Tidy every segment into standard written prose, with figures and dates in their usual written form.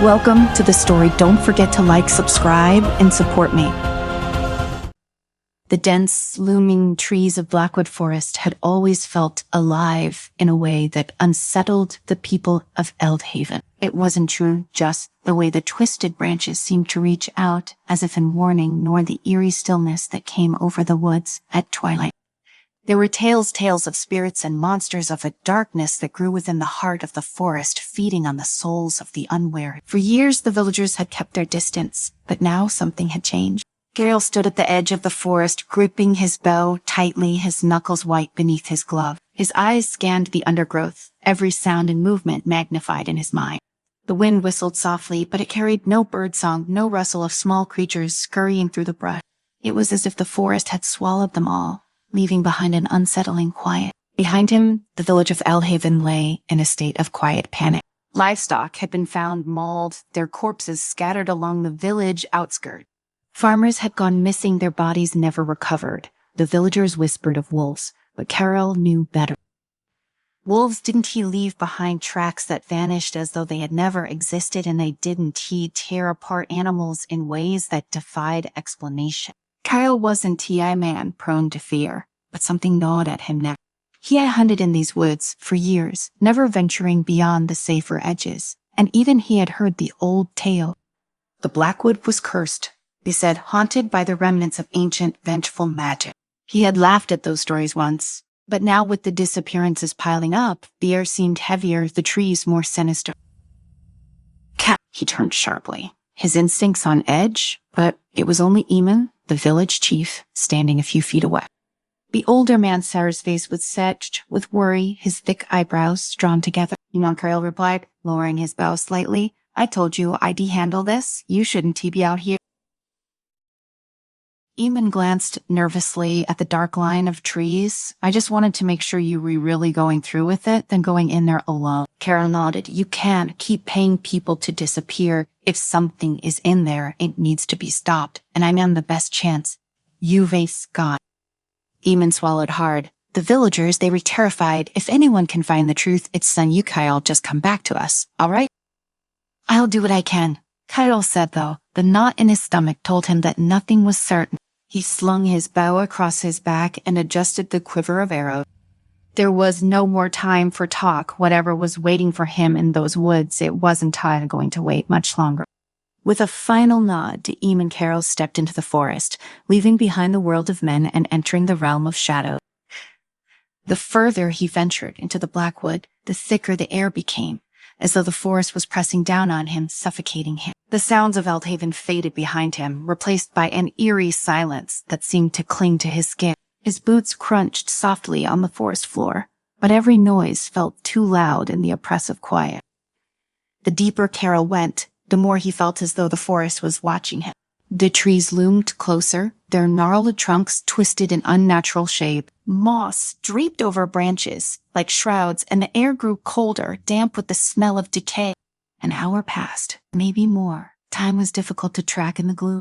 Welcome to the story. Don't forget to like, subscribe, and support me. The dense, looming trees of Blackwood Forest had always felt alive in a way that unsettled the people of Eldhaven. It wasn't true just the way the twisted branches seemed to reach out as if in warning, nor the eerie stillness that came over the woods at twilight. There were tales of spirits and monsters of a darkness that grew within the heart of the forest, feeding on the souls of the unwary. For years, the villagers had kept their distance, but now something had changed. Gale stood at the edge of the forest, gripping his bow tightly, his knuckles white beneath his glove. His eyes scanned the undergrowth, every sound and movement magnified in his mind. The wind whistled softly, but it carried no birdsong, no rustle of small creatures scurrying through the brush. It was as if the forest had swallowed them all, leaving behind an unsettling quiet. Behind him, the village of Eldhaven lay in a state of quiet panic. Livestock had been found mauled, their corpses scattered along the village outskirts. Farmers had gone missing, their bodies never recovered. The villagers whispered of wolves, but Carol knew better. Wolves, didn't he leave behind tracks that vanished as though they had never existed, and didn't he tear apart animals in ways that defied explanation? Kyle wasn't a man prone to fear, but something gnawed at him next. He had hunted in these woods for years, never venturing beyond the safer edges, and even he had heard the old tale. The Blackwood was cursed, they said, haunted by the remnants of ancient, vengeful magic. He had laughed at those stories once, but now with the disappearances piling up, the air seemed heavier, the trees more sinister. Cat, he turned sharply, his instincts on edge, but it was only Eamon, the village chief, standing a few feet away. The older man, Sarah's face was set with worry, his thick eyebrows drawn together. Carol replied, lowering his bow slightly. I told you I'd handle this. You shouldn't be out here. Eamon glanced nervously at the dark line of trees. I just wanted to make sure you were really going through with it than going in there alone. Carol nodded. You can't keep paying people to disappear. If something is in there, it needs to be stopped. And I'm on the best chance. You've gone. Eamon swallowed hard. The villagers, they were terrified. If anyone can find the truth, it's son you, Kyle. Just come back to us. All right? I'll do what I can. Kyle said, though. The knot in his stomach told him that nothing was certain. He slung his bow across his back and adjusted the quiver of arrows. There was no more time for talk. Whatever was waiting for him in those woods, it wasn't going to wait much longer. With a final nod, Eamon Carroll stepped into the forest, leaving behind the world of men and entering the realm of shadow. The further he ventured into the Blackwood, the thicker the air became, as though the forest was pressing down on him, suffocating him. The sounds of Eldhaven faded behind him, replaced by an eerie silence that seemed to cling to his skin. His boots crunched softly on the forest floor, but every noise felt too loud in the oppressive quiet. The deeper Carol went, the more he felt as though the forest was watching him. The trees loomed closer, their gnarled trunks twisted in unnatural shape. Moss draped over branches like shrouds, and the air grew colder, damp with the smell of decay. An hour passed, maybe more. Time was difficult to track in the gloom.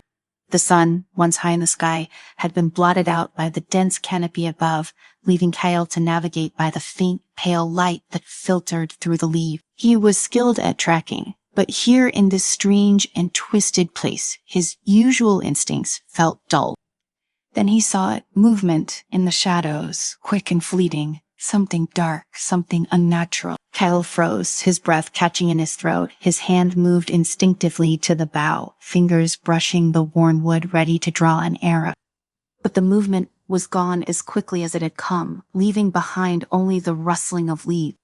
The sun, once high in the sky, had been blotted out by the dense canopy above, leaving Kyle to navigate by the faint, pale light that filtered through the leaves. He was skilled at tracking, but here in this strange and twisted place, his usual instincts felt dull. Then he saw it, movement in the shadows, quick and fleeting, something dark, something unnatural. Kyle froze, his breath catching in his throat. His hand moved instinctively to the bow, fingers brushing the worn wood ready to draw an arrow. But the movement was gone as quickly as it had come, leaving behind only the rustling of leaves.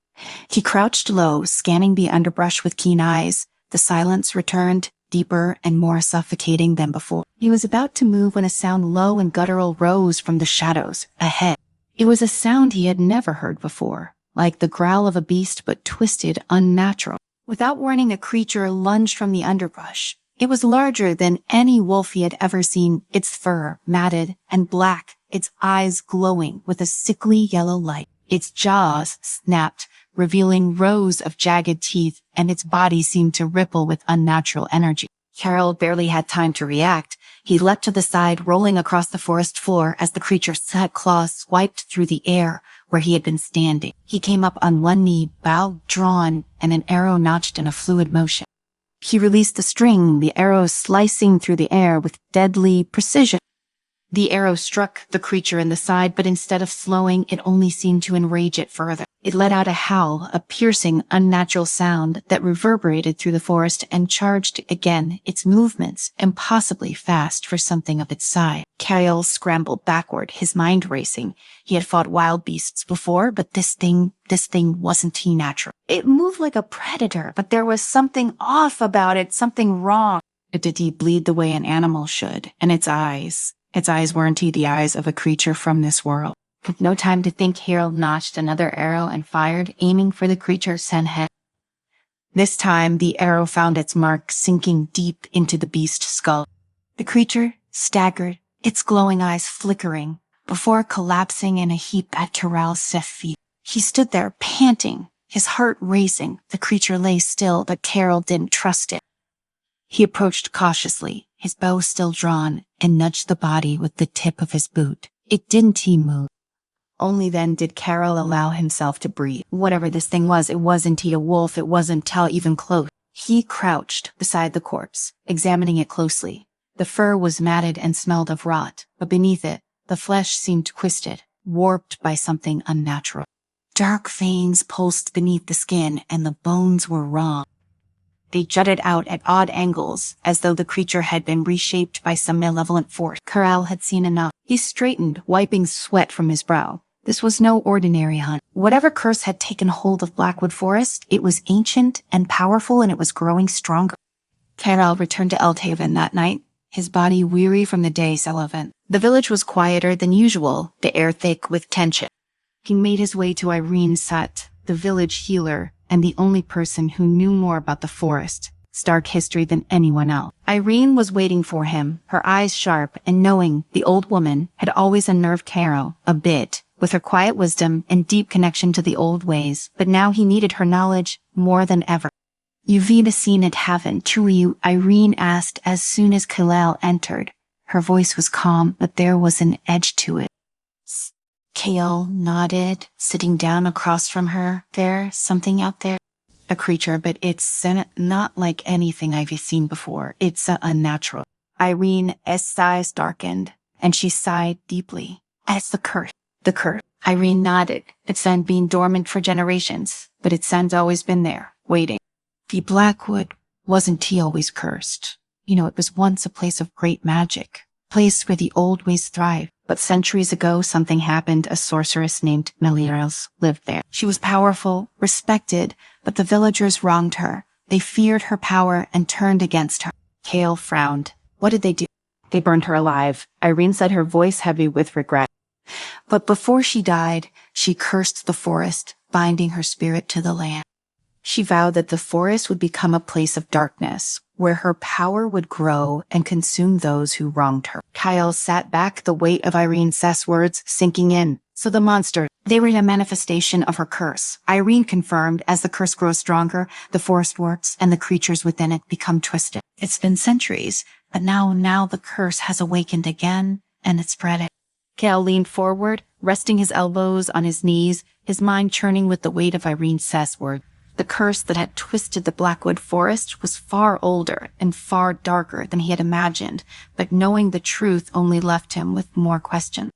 He crouched low, scanning the underbrush with keen eyes. The silence returned, deeper and more suffocating than before. He was about to move when a sound low and guttural rose from the shadows ahead. It was a sound he had never heard before, like the growl of a beast but twisted, unnatural. Without warning, a creature lunged from the underbrush. It was larger than any wolf he had ever seen, its fur matted and black, its eyes glowing with a sickly yellow light. Its jaws snapped, revealing rows of jagged teeth, and its body seemed to ripple with unnatural energy. Carol barely had time to react. He leapt to the side, rolling across the forest floor as the creature's set claws swiped through the air where he had been standing. He came up on one knee, bow drawn, and an arrow notched in a fluid motion. He released the string, the arrow slicing through the air with deadly precision. The arrow struck the creature in the side, but instead of slowing, it only seemed to enrage it further. It let out a howl, a piercing, unnatural sound that reverberated through the forest and charged again, its movements impossibly fast for something of its size. Kyle scrambled backward, his mind racing. He had fought wild beasts before, but this thing wasn't natural. It moved like a predator, but there was something off about it, something wrong. It did bleed the way an animal should, and its eyes weren't the eyes of a creature from this world. With no time to think, Harold notched another arrow and fired, aiming for the creature's head. This time, the arrow found its mark, sinking deep into the beast's skull. The creature staggered, its glowing eyes flickering, before collapsing in a heap at Carell's feet. He stood there, panting, his heart racing. The creature lay still, but Carell didn't trust it. He approached cautiously, his bow still drawn, and nudged the body with the tip of his boot. It didn't move. Only then did Carell allow himself to breathe. Whatever this thing was, it wasn't a wolf, it wasn't even close. He crouched beside the corpse, examining it closely. The fur was matted and smelled of rot, but beneath it, the flesh seemed twisted, warped by something unnatural. Dark veins pulsed beneath the skin, and the bones were wrong. They jutted out at odd angles, as though the creature had been reshaped by some malevolent force. Carell had seen enough. He straightened, wiping sweat from his brow. This was no ordinary hunt. Whatever curse had taken hold of Blackwood Forest, it was ancient and powerful, and it was growing stronger. Carell returned to Eldhaven that night, his body weary from the day's event. The village was quieter than usual, the air thick with tension. He made his way to Irene Sut, the village healer, and the only person who knew more about the forest's dark history than anyone else. Irene was waiting for him, her eyes sharp and knowing. The old woman had always unnerved Carell a bit, with her quiet wisdom and deep connection to the old ways, but now he needed her knowledge more than ever. "You've seen it, haven't you?" Irene asked as soon as Carell entered. Her voice was calm, but there was an edge to it. Carell nodded, sitting down across from her. "There's something out there. A creature, but it's not like anything I've seen before. It's unnatural." Irene's eyes darkened, and she sighed deeply. "It's the curse." "The curse?" Irene nodded. "It's been dormant for generations, but its always been there, waiting. The Blackwood wasn't always cursed. It was once a place of great magic, a place where the old ways thrived. But centuries ago, something happened. A sorceress named Melirose lived there. She was powerful, respected, but the villagers wronged her. They feared her power and turned against her." Carell frowned. "What did they do?" "They burned her alive," Irene said, her voice heavy with regret. "But before she died, she cursed the forest, binding her spirit to the land. She vowed that the forest would become a place of darkness, where her power would grow and consume those who wronged her." Kyle sat back, the weight of Irene's words sinking in. "So the monster, they were a manifestation of her curse," Irene confirmed. "As the curse grows stronger, the forest warps and the creatures within it become twisted. It's been centuries, but now the curse has awakened again, and it's spread it." Kyle leaned forward, resting his elbows on his knees, his mind churning with the weight of Irene's words. The curse that had twisted the Blackwood Forest was far older and far darker than he had imagined, but knowing the truth only left him with more questions.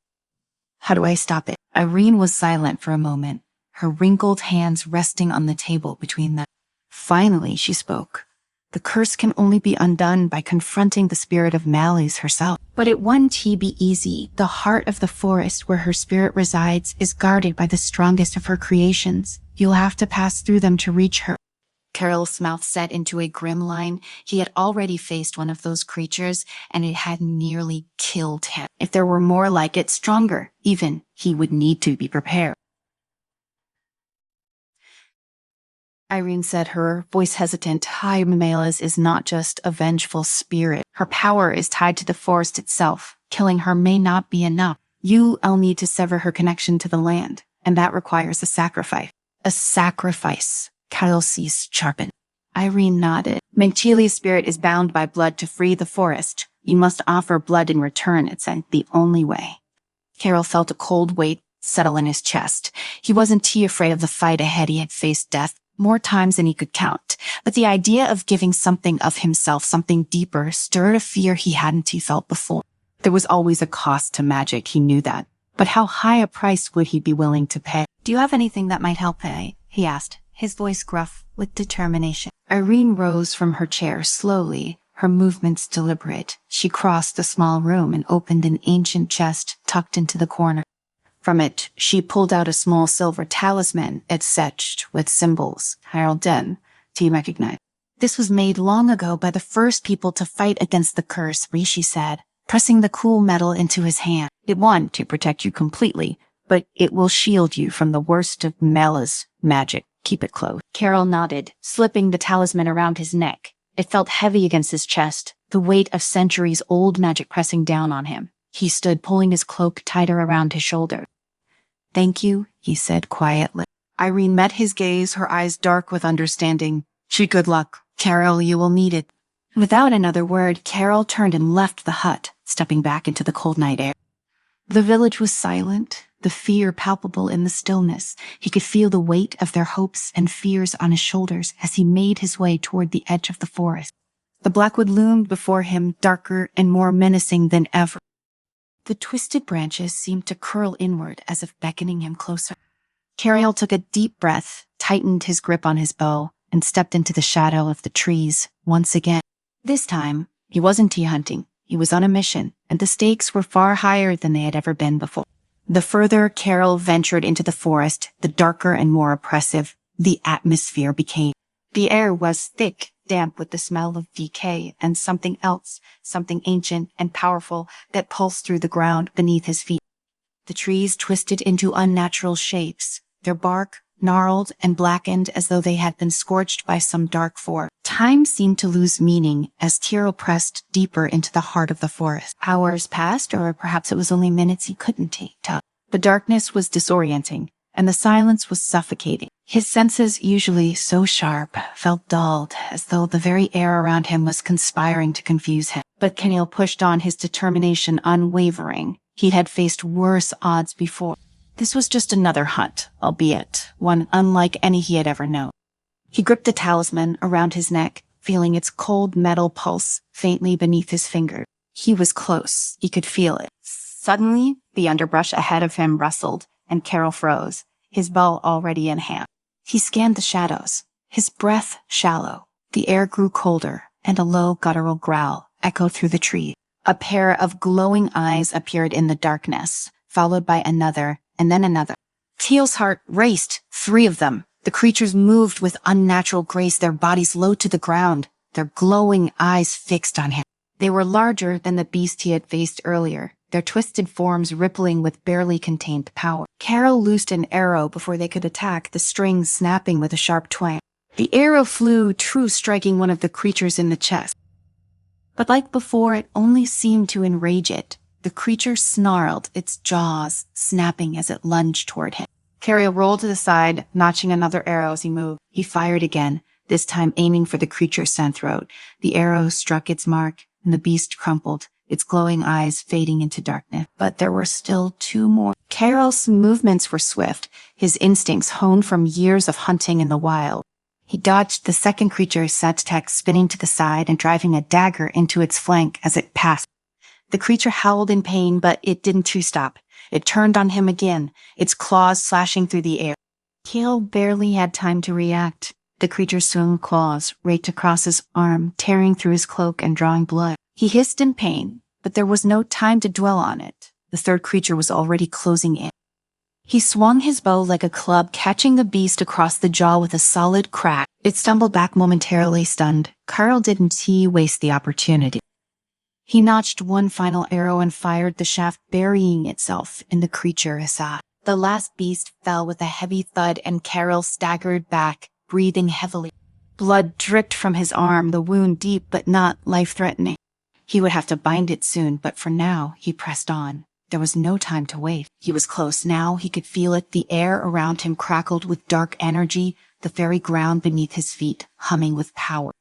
"How do I stop it?" Irene was silent for a moment, her wrinkled hands resting on the table between them. Finally, she spoke. "The curse can only be undone by confronting the spirit of Malice herself. But it won't be easy. The heart of the forest where her spirit resides is guarded by the strongest of her creations. You'll have to pass through them to reach her." Carell's mouth set into a grim line. He had already faced one of those creatures, and it had nearly killed him. If there were more like it, stronger, even, he would need to be prepared. Irene said, her voice hesitant. "Malice is not just a vengeful spirit. Her power is tied to the forest itself. Killing her may not be enough. You'll need to sever her connection to the land, and that requires a sacrifice." "A sacrifice?" Carell's sharpened. Irene nodded. "Menchili's spirit is bound by blood to free the forest. You must offer blood in return. It's the only way." Carell felt a cold weight settle in his chest. He wasn't afraid of the fight ahead. He had faced death more times than he could count. But the idea of giving something of himself, something deeper, stirred a fear he hadn't felt before. There was always a cost to magic, he knew that. But how high a price would he be willing to pay? "Do you have anything that might help, eh?" he asked, his voice gruff with determination. Irene rose from her chair slowly, her movements deliberate. She crossed the small room and opened an ancient chest tucked into the corner. From it, she pulled out a small silver talisman etched with symbols. "Heraldin, do you recognize?" "This was made long ago by the first people to fight against the curse," Rishi said, pressing the cool metal into his hand. "It won't to protect you completely, but it will shield you from the worst of Mela's magic. Keep it close." Carol nodded, slipping the talisman around his neck. It felt heavy against his chest, the weight of centuries-old magic pressing down on him. He stood, pulling his cloak tighter around his shoulder. "Thank you," he said quietly. Irene met his gaze, her eyes dark with understanding. "Good luck. Carol, you will need it." Without another word, Carol turned and left the hut, stepping back into the cold night air. The village was silent, the fear palpable in the stillness. He could feel the weight of their hopes and fears on his shoulders as he made his way toward the edge of the forest. The blackwood loomed before him, darker and more menacing than ever. The twisted branches seemed to curl inward as if beckoning him closer. Carol took a deep breath, tightened his grip on his bow, and stepped into the shadow of the trees once again. This time, he wasn't tea hunting. He was on a mission, and the stakes were far higher than they had ever been before. The further Carol ventured into the forest, the darker and more oppressive the atmosphere became. The air was thick, damp with the smell of decay and something else, something ancient and powerful that pulsed through the ground beneath his feet. The trees twisted into unnatural shapes, their bark gnarled and blackened as though they had been scorched by some dark force. Time seemed to lose meaning as Tyrell pressed deeper into the heart of the forest. Hours passed, or perhaps it was only minutes, he couldn't tell. The darkness was disorienting, and the silence was suffocating. His senses, usually so sharp, felt dulled, as though the very air around him was conspiring to confuse him. But Kenil pushed on, his determination unwavering. He had faced worse odds before. This was just another hunt, albeit one unlike any he had ever known. He gripped the talisman around his neck, feeling its cold metal pulse faintly beneath his finger. He was close. He could feel it. Suddenly, the underbrush ahead of him rustled, and Carol froze, his bow already in hand. He scanned the shadows, his breath shallow. The air grew colder, and a low guttural growl echoed through the tree. A pair of glowing eyes appeared in the darkness, followed by another, and then another. Teal's heart raced. 3 of them. The creatures moved with unnatural grace, their bodies low to the ground, their glowing eyes fixed on him. They were larger than the beast he had faced earlier, their twisted forms rippling with barely contained power. Carol loosed an arrow before they could attack, the string snapping with a sharp twang. The arrow flew true, striking one of the creatures in the chest. But like before, it only seemed to enrage it. The creature snarled, its jaws snapping as it lunged toward him. Carol rolled to the side, notching another arrow as he moved. He fired again, this time aiming for the creature's throat. The arrow struck its mark, and the beast crumpled, its glowing eyes fading into darkness. But there were still 2 more. Carol's movements were swift, his instincts honed from years of hunting in the wild. He dodged the second creature's Satek, spinning to the side and driving a dagger into its flank as it passed. The creature howled in pain, but it didn't stop. It turned on him again, its claws slashing through the air. Carol barely had time to react. The creature swung claws, raked across his arm, tearing through his cloak and drawing blood. He hissed in pain, but there was no time to dwell on it. The third creature was already closing in. He swung his bow like a club, catching the beast across the jaw with a solid crack. It stumbled back momentarily, stunned. Carl didn't waste the opportunity. He notched one final arrow and fired the shaft, burying itself in the creature aside. The last beast fell with a heavy thud, and Carol staggered back, breathing heavily. Blood dripped from his arm, the wound deep but not life-threatening. He would have to bind it soon, but for now, he pressed on. There was no time to wait. He was close now. He could feel it. The air around him crackled with dark energy, the very ground beneath his feet humming with power.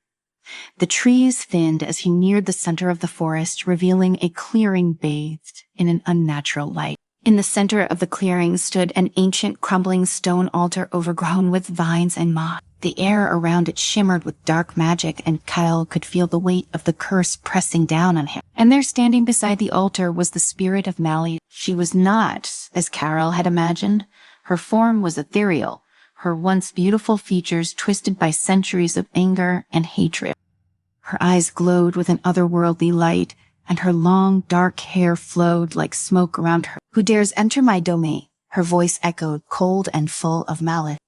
The trees thinned as he neared the center of the forest, revealing a clearing bathed in an unnatural light. In the center of the clearing stood an ancient, crumbling stone altar overgrown with vines and moss. The The air around it shimmered with dark magic, and Kyle could feel the weight of the curse pressing down on him. And there, standing beside the altar, was the spirit of Mally. She was not, as Carol had imagined. Her form was ethereal, her once beautiful features twisted by centuries of anger and hatred. Her eyes glowed with an otherworldly light, and her long, dark hair flowed like smoke around her. "Who dares enter my domain?" Her voice echoed, cold and full of malice.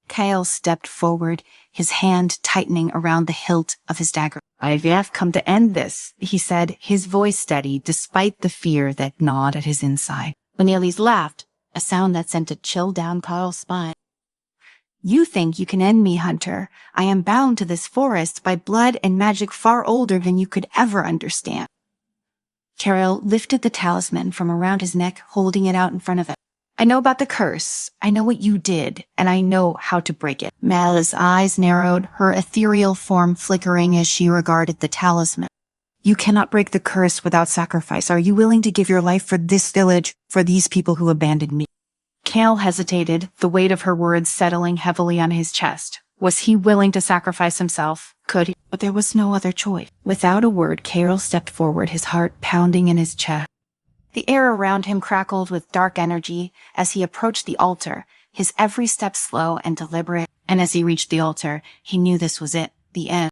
Kyle stepped forward, his hand tightening around the hilt of his dagger. "I've come to end this," he said, his voice steady despite the fear that gnawed at his inside. Cornelius laughed, a sound that sent a chill down Kyle's spine. "You think you can end me, Hunter. I am bound to this forest by blood and magic far older than you could ever understand." Carol lifted the talisman from around his neck, holding it out in front of him. "I know about the curse. I know what you did, and I know how to break it." Mal's eyes narrowed, her ethereal form flickering as she regarded the talisman. "You cannot break the curse without sacrifice. Are you willing to give your life for this village, for these people who abandoned me?" Cal hesitated, the weight of her words settling heavily on his chest. Was he willing to sacrifice himself? Could he? But there was no other choice. Without a word, Carol stepped forward, his heart pounding in his chest. The air around him crackled with dark energy as he approached the altar, his every step slow and deliberate. And as he reached the altar, he knew this was it, the end.